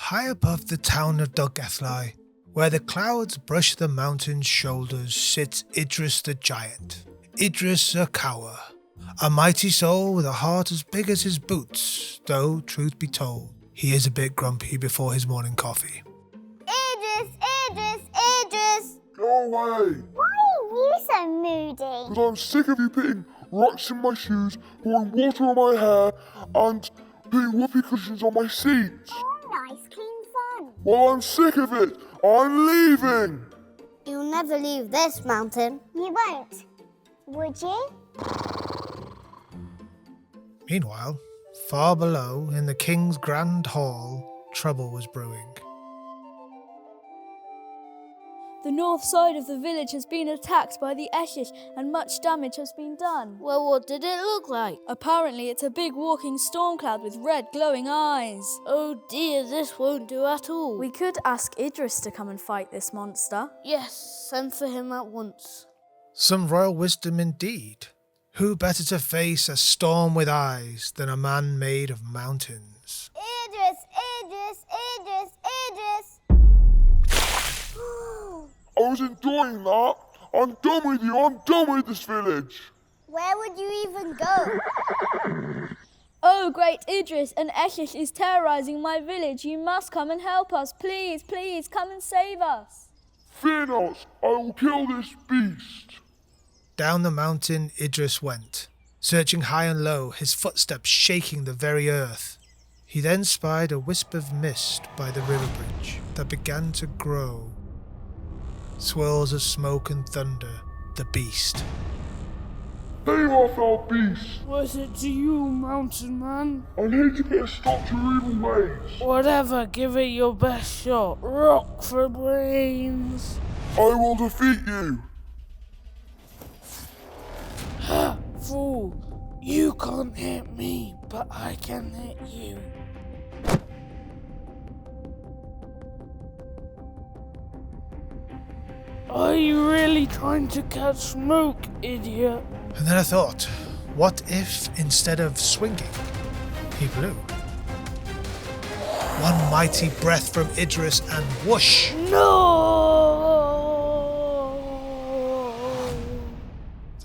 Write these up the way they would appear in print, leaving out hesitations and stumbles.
High above the town of Dolgellau, where the clouds brush the mountain's shoulders, sits Idris the giant. Idris Yr Ellyll, a mighty soul with a heart as big as his boots, though, truth be told, he is a bit grumpy before his morning coffee. Idris! Go away! Why are you so moody? Because I'm sick of you putting rocks in my shoes, pouring water on my hair, and putting whoopee cushions on my seats. Oh, nice, clean fun. Well, I'm sick of it. I'm leaving. You'll never leave this mountain. You won't, would you? Meanwhile, far below, in the king's grand hall, trouble was brewing. The north side of the village has been attacked by the Eshish and much damage has been done. Well, what did it look like? Apparently it's a big walking storm cloud with red glowing eyes. Oh dear, this won't do at all. We could ask Idris to come and fight this monster. Yes, send for him at once. Some royal wisdom indeed. Who better to face a storm with eyes than a man made of mountains? Idris! I wasn't doing that. I'm done with you. I'm done with this village. Where would you even go? Oh, great Idris, an Eshish is terrorising my village. You must come and help us. Please, come and save us. Fear not. I will kill this beast. Down the mountain Idris went, searching high and low, his footsteps shaking the very earth. He then spied a wisp of mist by the river bridge that began to grow. Swirls of smoke and thunder, the beast. There you are, foul beast. Was it to you, mountain man? I'm here to put a stop to your evil ways. Whatever, give it your best shot. Rock for brains. I will defeat you. Fool, you can't hit me, but I can hit you. Are you really trying to catch smoke, idiot? And then I thought, what if instead of swinging, he blew? One mighty breath from Idris and whoosh! No!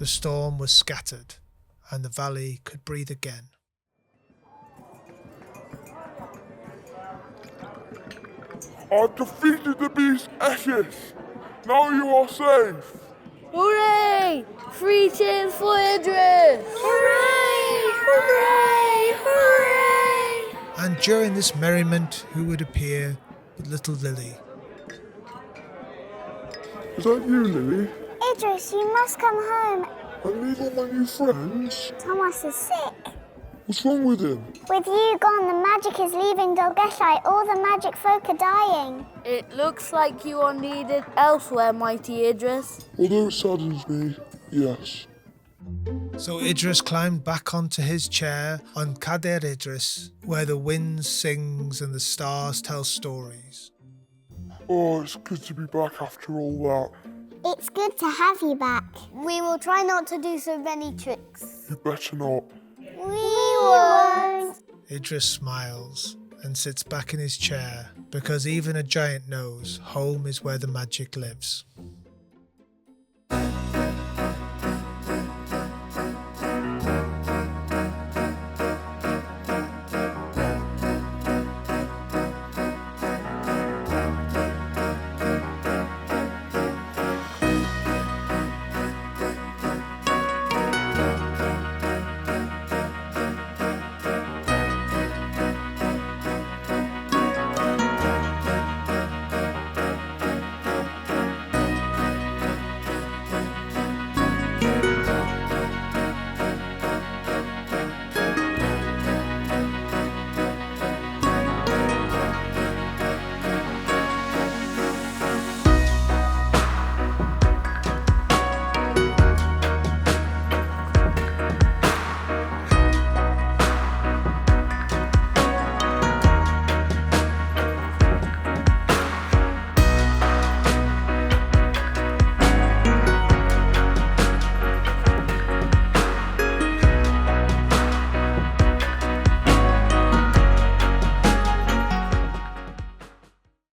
The storm was scattered and the valley could breathe again. I've defeated the beast Eshish. Now you are safe. Hooray! 3 cheers for Idris! Hooray! And during this merriment, who would appear but little Lily? Is that you, Lily? Idris, you must come home. And leave all my new friends? Thomas is sick. What's wrong with him? With you gone, the magic is leaving Dolgellau. All the magic folk are dying. It looks like you are needed elsewhere, mighty Idris. Although it saddens me, yes. So Idris climbed back onto his chair on Cader Idris, where the wind sings and the stars tell stories. Oh, it's good to be back after all that. It's good to have you back. We will try not to do so many tricks. You better not. We won't. Idris smiles and sits back in his chair because even a giant knows home is where the magic lives.